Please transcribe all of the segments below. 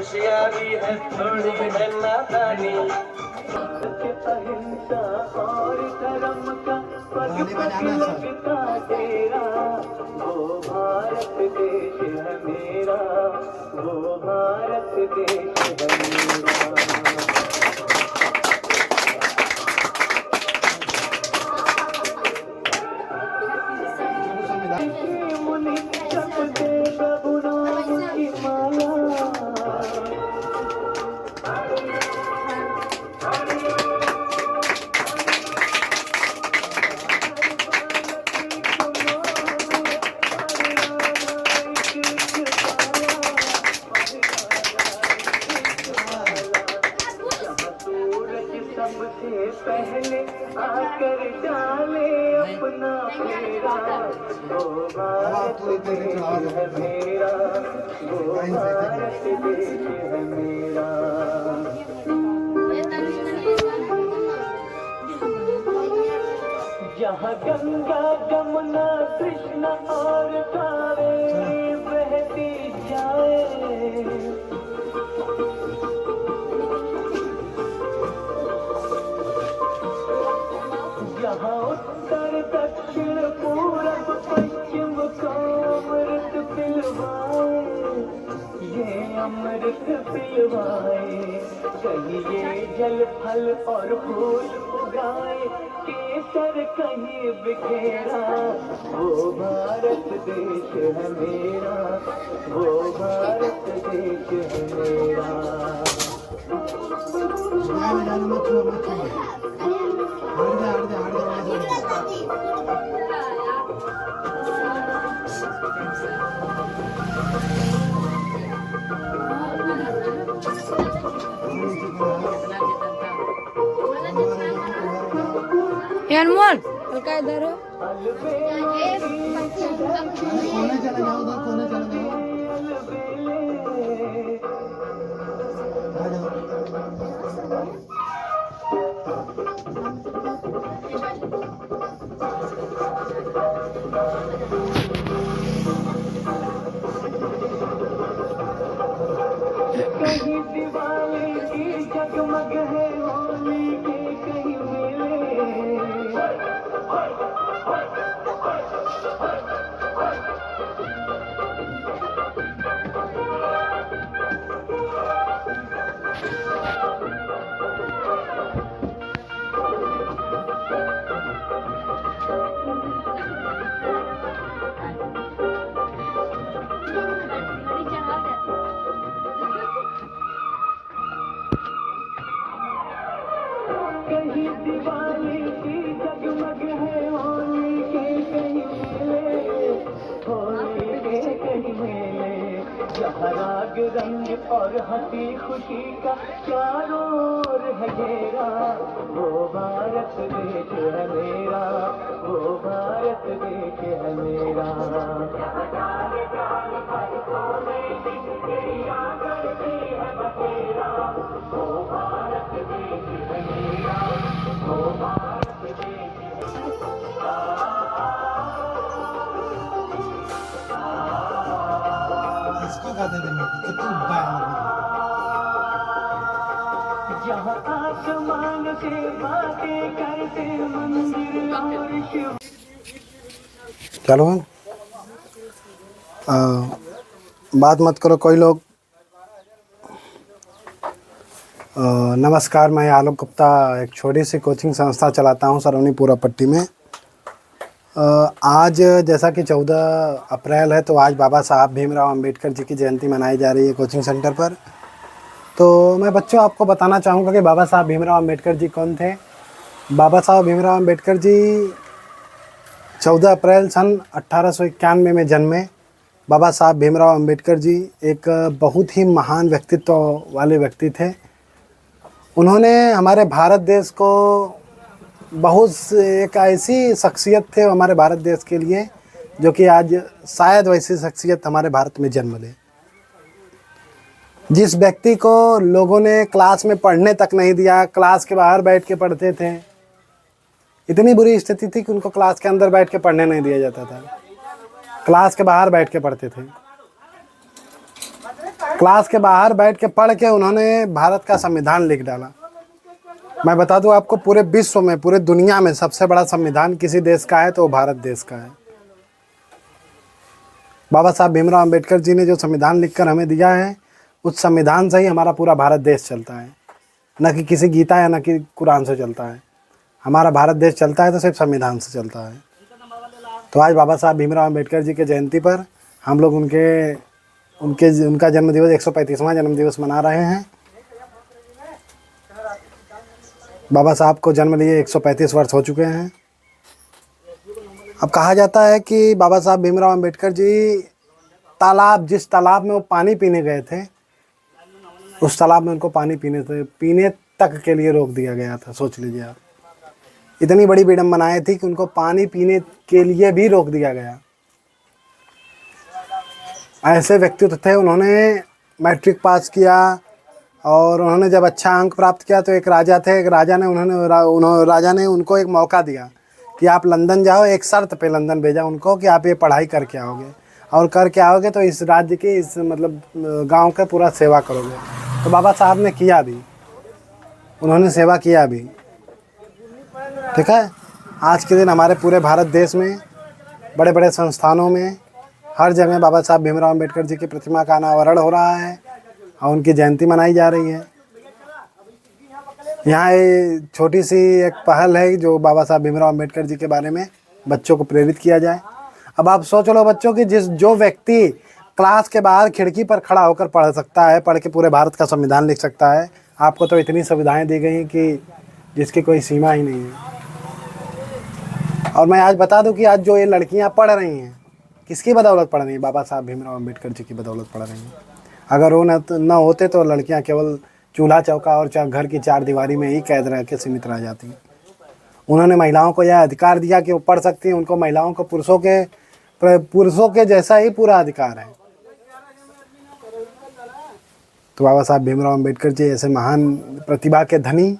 होशियारी है, थोड़ी है नादानी। अहिंसा और धर्म का पग पग लगता तेरा, वो भारत देश है मेरा, वो भारत देश है मेरा। मुनि जपते प्रभु नाम की माला, सबसे पहले आकर डाले अपना फेरा, वो भारत देश है मेरा, वो भारत देश है मेरा। जहाँ गंगा जमुना कृष्ण और कावेरी बहती जाए, जहाँ उत्तर दक्षिण पूरब पश्चिम को अमृत पिलवाए, ये अमृत पिलवाए, कहीं ये जल फल और फूल उगाए, केसर कहीं बिखेरा, वो भारत देश है मेरा, वो भारत देश है मेरा। अनमोल हल्का इधर हो। कोने चले जाओ, उधर कोने चले जाओ। कहीं दिवाली की जगमग है, होली के कहीं मेले, कहीं दिवाली की जगमग है, होली के कहीं मेले, होली के कहीं मेले, जहाँ राग रंग और हंसी खुशी का चारों ओर है घेरा, वो भारत देश है मेरा, वो भारत देश है मेरा। इसको कहते थे मैं कितनी जहाँ आसमान से बातें करते मंदिर और शिव। चलो बात मत करो कोई लोग। नमस्कार, मैं आलोक गुप्ता एक छोटी सी कोचिंग संस्था चलाता हूं सरौनी पूरा पट्टी में। आज जैसा कि 14 अप्रैल है तो आज बाबा साहब भीमराव अंबेडकर जी की जयंती मनाई जा रही है कोचिंग सेंटर पर। तो मैं बच्चों आपको बताना चाहूँगा कि बाबा साहब भीमराव अंबेडकर जी कौन थे। बाबा साहब भीमराव अंबेडकर जी 14 अप्रैल सन 1891 में जन्मे। बाबा साहब भीमराव अंबेडकर जी एक बहुत ही महान व्यक्तित्व वाले व्यक्ति थे। उन्होंने हमारे भारत देश को एक ऐसी शख्सियत थे हमारे भारत देश के लिए जो कि आज शायद वैसी शख्सियत हमारे भारत में जन्म ले। जिस व्यक्ति को लोगों ने क्लास में पढ़ने तक नहीं दिया, क्लास के बाहर बैठ के पढ़ते थे। इतनी बुरी स्थिति थी कि उनको क्लास के अंदर बैठ के पढ़ने नहीं दिया जाता था, क्लास के बाहर बैठ के पढ़ते थे। क्लास के बाहर बैठ के पढ़ के उन्होंने भारत का संविधान लिख डाला। मैं बता दूं आपको, पूरे विश्व में, पूरे दुनिया में सबसे बड़ा संविधान किसी देश का है तो वो भारत देश का है। बाबा साहब भीमराव अंबेडकर जी ने जो संविधान लिखकर हमें दिया है, उस संविधान से ही हमारा पूरा भारत देश चलता है, न कि किसी गीता या न कि कुरान से चलता है। हमारा भारत देश चलता है तो सिर्फ संविधान से चलता है। तो आज बाबा साहब भीमराव अंबेडकर जी के जयंती पर हम लोग उनका जन्मदिवस 135वां जन्मदिवस मना रहे हैं। बाबा साहब को जन्म लिए 135 वर्ष हो चुके हैं। अब कहा जाता है कि बाबा साहब भीमराव अंबेडकर जी जिस तालाब में वो पानी पीने गए थे, उस तालाब में उनको पानी पीने तक के लिए रोक दिया गया था। सोच लीजिए आप, इतनी बड़ी विडंबनाएं थी कि उनको पानी पीने के लिए भी रोक दिया गया। ऐसे व्यक्तित्व थे। उन्होंने मैट्रिक पास किया और उन्होंने जब अच्छा अंक प्राप्त किया तो एक राजा थे, एक राजा ने उनको एक मौका दिया कि आप लंदन जाओ। एक शर्त पे लंदन भेजा उनको कि आप ये पढ़ाई करके आओगे, और करके आओगे तो इस राज्य की, इस मतलब गांव का पूरा सेवा करोगे। तो बाबा साहब ने किया भी, उन्होंने सेवा किया भी। ठीक है, आज के दिन हमारे पूरे भारत देश में बड़े बड़े संस्थानों में हर जगह बाबा साहब भीमराव अंबेडकर जी की प्रतिमा का अनावरण हो रहा है और उनकी जयंती मनाई जा रही है। यहाँ ये छोटी सी एक पहल है जो बाबा साहब भीमराव अंबेडकर जी के बारे में बच्चों को प्रेरित किया जाए। अब आप सोच लो बच्चों की, जो व्यक्ति क्लास के बाहर खिड़की पर खड़ा होकर पढ़ सकता है, पढ़ के पूरे भारत का संविधान लिख सकता है, आपको तो इतनी सुविधाएं दी गई हैं कि जिसकी कोई सीमा ही नहीं है। और मैं आज बता दूं कि आज जो ये लड़कियां पढ़ रही हैं, किसकी बदौलत पढ़ रही हैं? बाबा साहब भीमराव अंबेडकर जी की बदौलत पढ़ रही हैं। अगर वो न होते तो लड़कियां केवल चूल्हा चौका और घर की चार दीवारी में ही कैद रह के सीमित रह जाती। उन्होंने महिलाओं को यह अधिकार दिया कि वो पढ़ सकती हैं। उनको महिलाओं को पुरुषों के जैसा ही पूरा अधिकार है। तो बाबा साहब भीमराव अंबेडकर जी ऐसे महान प्रतिभा के धनी,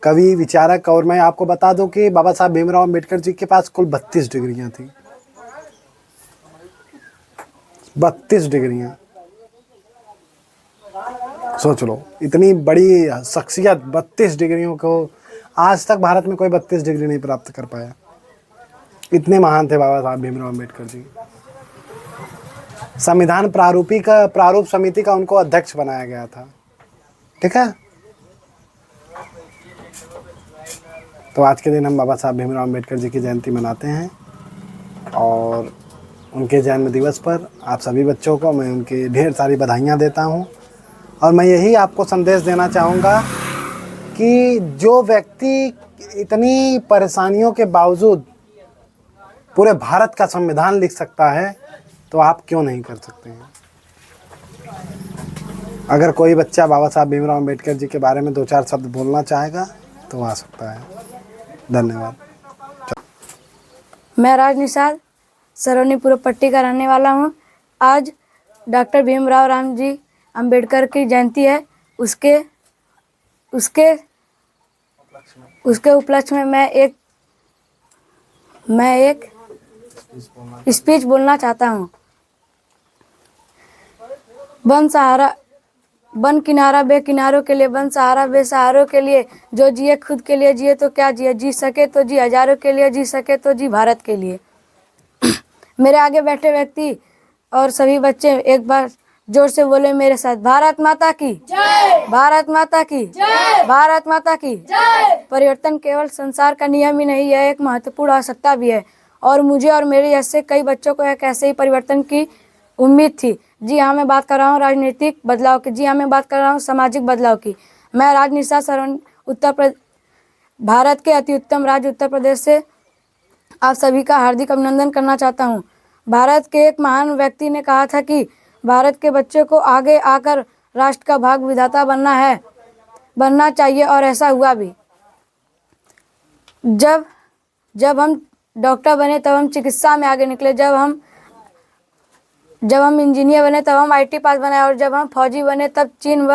कवि, विचारक। और मैं आपको बता दूं कि बाबा साहब भीमराव अंबेडकर जी के पास कुल 32 डिग्रियां थी। 32 डिग्रियां, सोच लो, इतनी बड़ी शख्सियत 32 डिग्रियों को आज तक भारत में कोई 32 डिग्री नहीं प्राप्त कर पाया। इतने महान थे बाबा साहब भीमराव अंबेडकर जी। संविधान प्रारूप समिति का उनको अध्यक्ष बनाया गया था। ठीक है, तो आज के दिन हम बाबा साहब भीमराव अंबेडकर जी की जयंती मनाते हैं और उनके जन्म दिवस पर आप सभी बच्चों को मैं उनकी ढेर सारी बधाइयाँ देता हूँ। और मैं यही आपको संदेश देना चाहूँगा कि जो व्यक्ति इतनी परेशानियों के बावजूद पूरे भारत का संविधान लिख सकता है तो आप क्यों नहीं कर सकते हैं। अगर कोई बच्चा बाबा साहब भीमराव अंबेडकर जी के बारे में 2-4 शब्द बोलना चाहेगा तो आ सकता है। धन्यवाद। मैं राज निषाद सरौनी पूर्व पट्टी का रहने वाला हूँ। आज डॉक्टर भीमराव राम जी अंबेडकर की जयंती है। उसके उपलक्ष्य में मैं एक स्पीच बोलना चाहता हूँ। बन किनारा बेकिनारों के लिए, बन सहारा बेसहारों के लिए, जो जिए खुद के लिए जिए तो क्या जिए, जी सके तो जी हजारों के लिए, जी सके तो जी भारत के लिए। मेरे आगे बैठे व्यक्ति और सभी बच्चे एक बार जोर से बोले मेरे साथ, भारत माता की जय, भारत माता की जय, भारत माता की जय। परिवर्तन केवल संसार का नियम ही नहीं है, एक महत्वपूर्ण आवश्यकता भी है और मुझे और मेरे जैसे कई बच्चों को एक ऐसे ही परिवर्तन की उम्मीद थी। जी हाँ, मैं बात कर रहा हूँ राजनीतिक बदलाव की। जी हाँ, मैं बात कर रहा हूँ सामाजिक बदलाव की। मैं राज निषाद सरौनी भारत के अति उत्तम राज्य उत्तर प्रदेश से आप सभी का हार्दिक अभिनंदन करना चाहता हूँ। भारत के एक महान व्यक्ति ने कहा था कि भारत के बच्चे को आगे आकर राष्ट्र का भाग विधाता बनना चाहिए और ऐसा हुआ भी। जब हम डॉक्टर बने तब हम चिकित्सा में आगे निकले, जब हम इंजीनियर बने तब हम IT पास बनाए और जब हम फौजी बने तब चीन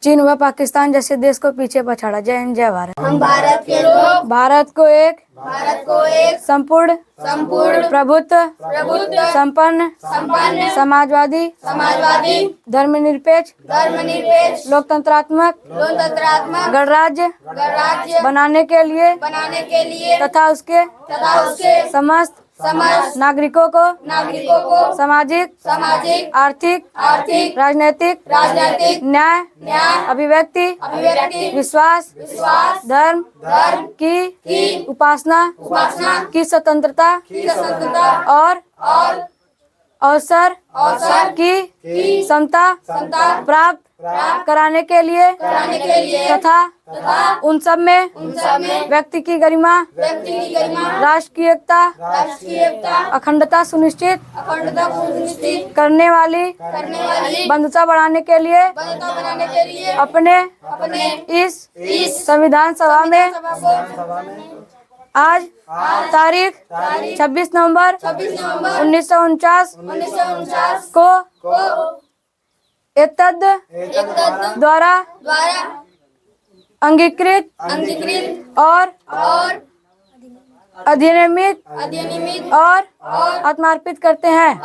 चीन व पाकिस्तान जैसे देश को पीछे पछाड़ा। जय हिंद, जय भारत। हम भारत के लोग भारत को एक संपूर्ण प्रभुत्व संपन्न समाजवादी धर्मनिरपेक्ष लोकतंत्रात्मक गणराज्य बनाने के लिए तथा उसके समस्त नागरिकों को सामाजिक आर्थिक राजनैतिक न्याय अभिव्यक्ति विश्वास धर्म की उपासना की स्वतंत्रता और अवसर की समता प्राप्त कराने के लिए तथा उन सब में व्यक्ति की गरिमा राष्ट्र की एकता अखंडता सुनिश्चित करने वाली बंधुता बढ़ाने के लिए अपने इस संविधान सभा में आज तारीख 26 नवंबर 1949 को एतद द्वारा अंगीकृत और अधिनियमित और आत्मार्पित करते हैं।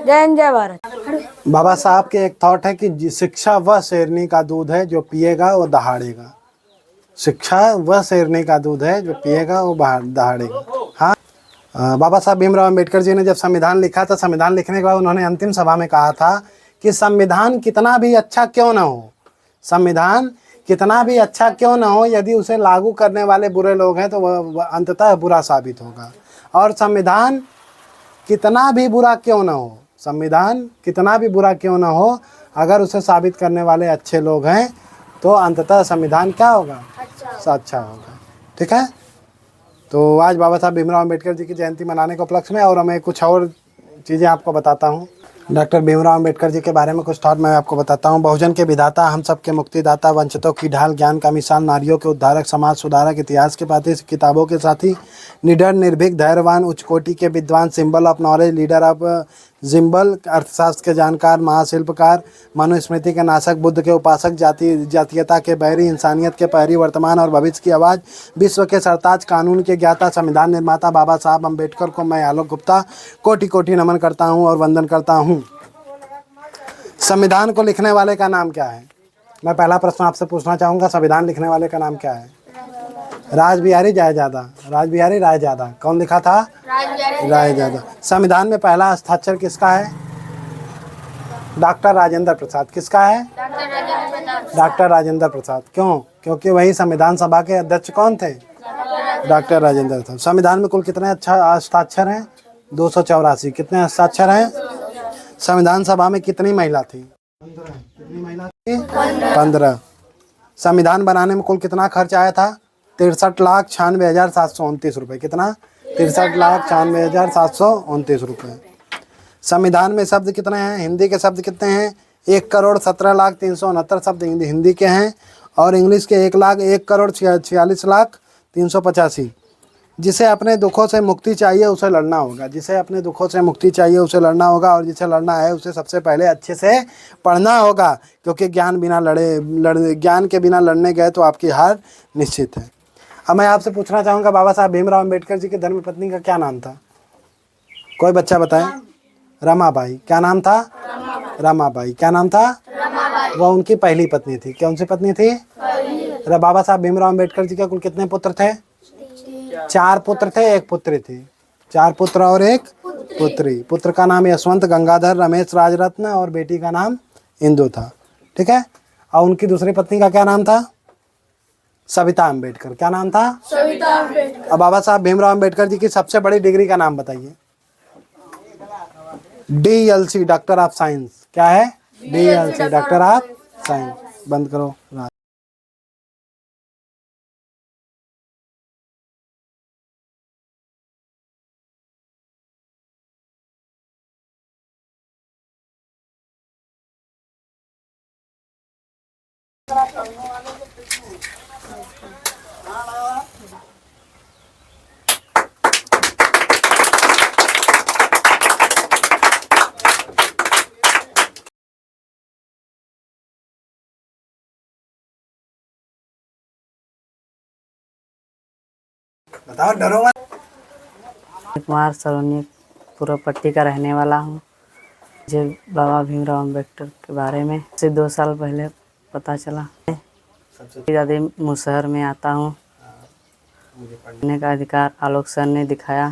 जय हिंद, जय भारत। बाबा साहब के एक थॉट है कि शिक्षा वह शेरनी का दूध है जो पिएगा वो दहाड़ेगा। शिक्षा वह शेरनी का दूध है जो पिएगा वो दहाड़ेगा। हाँ, बाबा साहब भीमराव अम्बेडकर जी ने जब संविधान लिखा तो संविधान लिखने के बाद उन्होंने अंतिम सभा में कहा था कि संविधान कितना भी अच्छा क्यों ना हो, संविधान कितना भी अच्छा क्यों ना हो, यदि उसे लागू करने वाले बुरे लोग हैं तो वह अंततः बुरा साबित होगा। और संविधान कितना भी बुरा क्यों ना हो, संविधान कितना भी बुरा क्यों ना हो, अगर उसे साबित करने वाले अच्छे लोग हैं तो अंततः संविधान क्या होगा, अच्छा होगा। ठीक है, तो आज बाबा साहब भीमराव अम्बेडकर जी की जयंती मनाने के उपलक्ष्य में और मैं कुछ और चीज़ें आपको बताता हूँ। डॉक्टर भीमराव अम्बेडकर जी के बारे में कुछ थॉट मैं आपको बताता हूँ। बहुजन के विधाता, हम सबके मुक्तिदाता, वंचितों की ढाल, ज्ञान का मिसाल, नारियों के उद्धारक, समाज सुधारक, इतिहास के पाती, किताबों के साथी, निडर निर्भीक धैर्यवान, उच्च कोटि के विद्वान, symbol of knowledge, leader of gimbal, अर्थशास्त्र के जानकार, महाशिल्पकार, मनुस्मृति के नाशक, बुद्ध के उपासक, जातीयता के बैरी, इंसानियत के पहरी, वर्तमान और भविष्य की आवाज़, विश्व के सरताज, कानून के ज्ञाता, संविधान निर्माता बाबा साहब अम्बेडकर को मैं आलोक गुप्ता कोटि कोटि नमन करता हूँ और वंदन करता हूँ। संविधान को लिखने वाले का नाम क्या है? मैं पहला प्रश्न आपसे पूछना चाहूँगा, संविधान लिखने वाले का नाम क्या है? रासबिहारी रायजादा। रासबिहारी रायजादा। कौन लिखा था? रायजादा। संविधान में पहला हस्ताक्षर किसका है? डॉक्टर राजेंद्र प्रसाद। किसका है? डॉक्टर राजेंद्र प्रसाद। क्यों? क्योंकि वही संविधान सभा के अध्यक्ष कौन थे? डॉक्टर राजेंद्र प्रसाद। संविधान में कुल कितने हस्ताक्षर हैं? 284। कितने हस्ताक्षर हैं? संविधान सभा में कितनी महिला थी? 15। संविधान बनाने में कुल कितना खर्च आया था? 63,96,729 रुपये। कितना? 63,96,729 रुपये। संविधान में शब्द कितने हैं? हिंदी के शब्द कितने हैं? 1,17,03,69 शब्द हिंदी के हैं और इंग्लिश के 1,46,46,385। जिसे अपने दुखों से मुक्ति चाहिए उसे लड़ना होगा। जिसे अपने दुखों से मुक्ति चाहिए उसे लड़ना होगा और जिसे लड़ना है उसे सबसे पहले अच्छे से पढ़ना होगा, क्योंकि ज्ञान के बिना लड़ने गए तो आपकी हार निश्चित है। अब मैं आपसे पूछना चाहूँगा, बाबा साहब भीमराव अम्बेडकर जी की धर्मपत्नी का क्या नाम था? कोई बच्चा बताए। रमाबाई। क्या नाम था? रमाबाई। क्या नाम था? वह उनकी पहली पत्नी थी। कौन सी पत्नी थी? बाबा साहब भीमराव अम्बेडकर जी के कुल कितने पुत्र थे? 4 पुत्र थे, 1 पुत्री थी। 4 पुत्र और 1 पुत्री। पुत्र का नाम यशवंत, गंगाधर, रमेश, राजरत्न और बेटी का नाम इंदु था। ठीक है, और उनकी दूसरी पत्नी का क्या नाम था? सविता अम्बेडकर। क्या नाम था? सविता अम्बेडकर। अब बाबा साहब भीमराव अम्बेडकर जी की सबसे बड़ी डिग्री का नाम बताइए। DLC, doctor of science. क्या है? DLC, doctor of science. बंद करो। बताओ, डरो मत। कुमार सलोनी पूर्व पट्टी का रहने वाला हूँ। मुझे बाबा भीमराव अम्बेडकर के बारे में से 2 साल पहले पता चला। सबसे ज़्यादा मुसहर में आता हूँ। मुझे पढ़ने पढ़ने का अधिकार आलोक सर ने दिखाया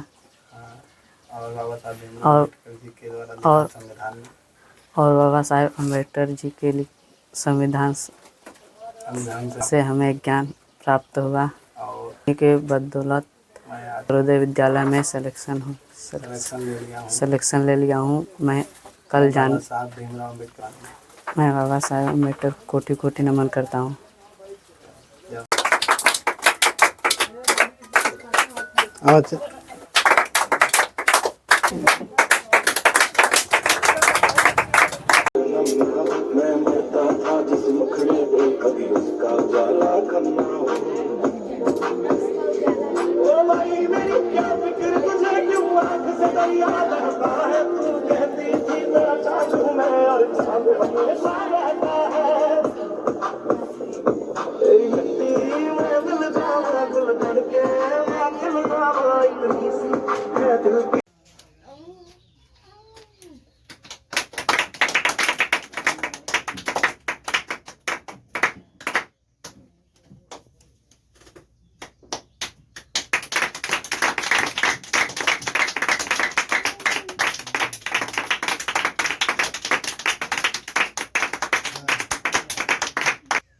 और बाबा साहब भीमराव अम्बेडकर जी के द्वारा लिखित और- संविधान में और बाबा साहेब अम्बेडकर जी के लिए संविधान संविधान से हमें ज्ञान प्राप्त हुआ। और इन्हीं के बदौलत मैं आज हृदय विद्यालय में सिलेक्शन ले लिया हूँ। सिलेक्शन ले लिया हूँ। मैं कल बाबा साहब भीमराव अम्बेडकर मैं बाबा साहेब अम्बेडकर कोटि कोटि नमन करता हूँ। अच्छा, मैं मरता था जिस मुखड़े पे कभी उसका जाला करना हो। ओ भाई मेरी क्या फिक्र तुझे क्यों आंख से दरिया बहता है। तू कहती थी मेरा चांद हूँ मैं और चांद हमेशा रहता है। तेरी मिट्टी में दिल जावा दिल धड़के मैं दिल जावा इतनी सी है दिल की।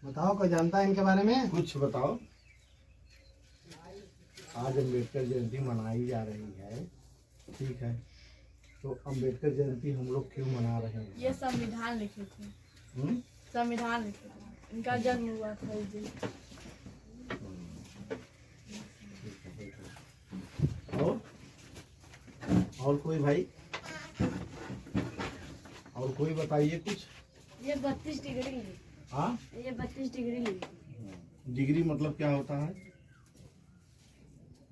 बताओ, कोई जानता है इनके बारे में? कुछ बताओ। आज अम्बेडकर जयंती मनाई जा रही है, ठीक है, तो अम्बेडकर जयंती हम लोग क्यों मना रहे हैं? ये संविधान लिखे थे। हम्म? संविधान लिखे थे, इनका जन्म हुआ था इस दिन। और कोई भाई, और कोई बताइए कुछ। ये 32 डिग्री लिखी। हाँ, ये 32 डिग्री लिखी। डिग्री मतलब क्या होता है?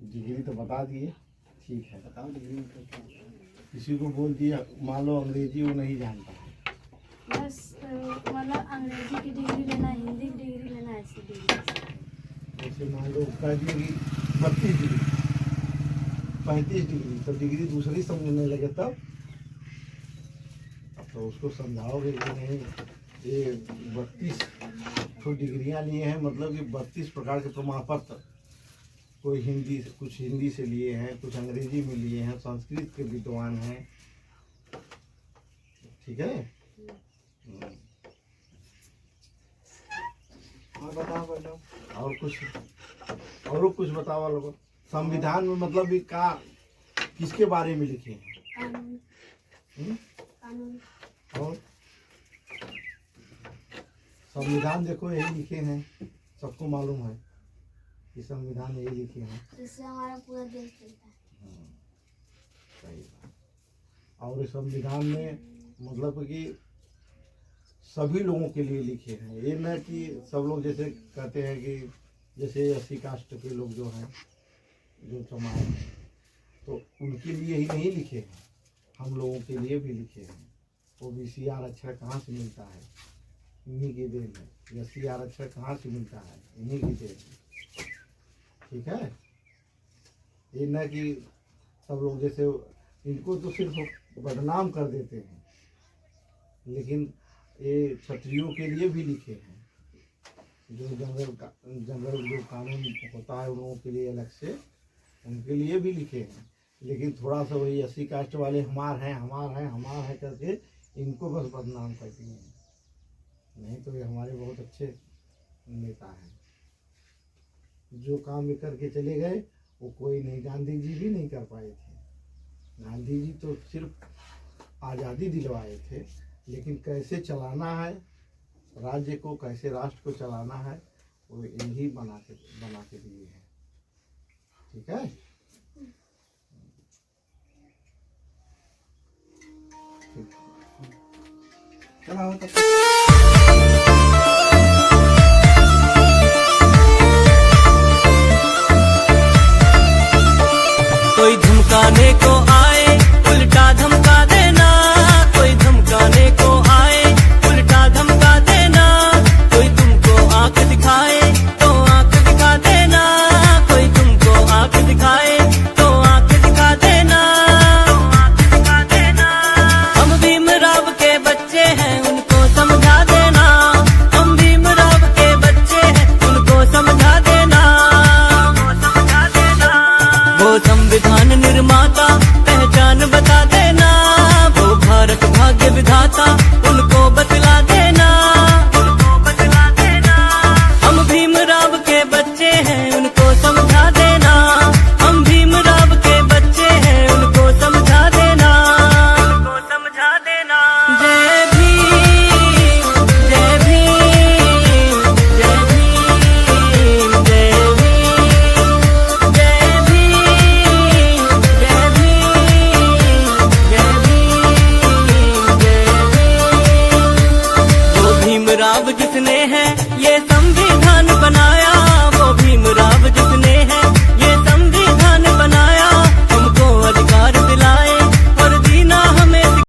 डिग्री तो बता दिए, ठीक है। बताओ डिग्री मतलब क्या होता है? किसी को बोल दिया, मान लो अंग्रेजी वो नहीं जानता है, बस मतलब अंग्रेजी की डिग्री लेना, हिंदी की डिग्री लेना, ऐसी डिग्री। जैसे मान लो कह दिए कि 32 डिग्री 35 डिग्री, तो डिग्री दूसरी समझने लगे तब तो उसको समझाओगे कि नहीं, ये 32 तो डिग्रियाँ लिए हैं, मतलब कि 32 प्रकार के प्रमाण पत्र। कोई हिंदी, कुछ हिंदी से लिए हैं, कुछ अंग्रेजी में लिए हैं, संस्कृत के विद्वान हैं, ठीक है। और बताओ, बोलो। और कुछ बताओ लोगों। संविधान में मतलब भी का किसके बारे में लिखे हैं? हम्म? और संविधान देखो यही लिखे हैं, सबको मालूम है कि संविधान यही लिखे हैं। जिससे हमारा पूरा देश चलता है। सही बात। और इस संविधान में मतलब कि सभी लोगों के लिए लिखे हैं, ये न कि सब लोग जैसे कहते हैं कि जैसे 80 कास्ट के लोग जो हैं, जो समाज हैं, तो उनके लिए ही नहीं लिखे हैं, हम लोगों के लिए भी लिखे हैं। OBC आरक्षण कहाँ से मिलता है? इन्हीं की देन है। SC आरक्षण कहाँ से मिलता है? इन्हीं की देन है, ठीक है। ये न कि सब लोग जैसे इनको तो सिर्फ बदनाम कर देते हैं, लेकिन ये क्षत्रियों के लिए भी लिखे हैं। जो जंगल जो कानून होता है उन लोगों के लिए अलग से, उनके लिए भी लिखे हैं। लेकिन थोड़ा सा वही 80 कास्ट वाले हमार हैं करके इनको बस बदनाम कर दिए हैं। नहीं तो ये हमारे बहुत अच्छे नेता हैं, जो काम ये करके चले गए वो कोई नहीं, गांधी जी भी नहीं कर पाए थे। गांधी जी तो सिर्फ आज़ादी दिलवाए थे, लेकिन कैसे चलाना है राज्य को, कैसे राष्ट्र को चलाना है, वो यही बना के दिए हैं, ठीक है। चलो तो कोई धमकाने को आए उल्टा धमका देना, कोई धमकाने को आए उल्टा धमका देना, कोई तुमको आंख दिखाए तो आंख दिखा देना, कोई तुमको आंख जिसने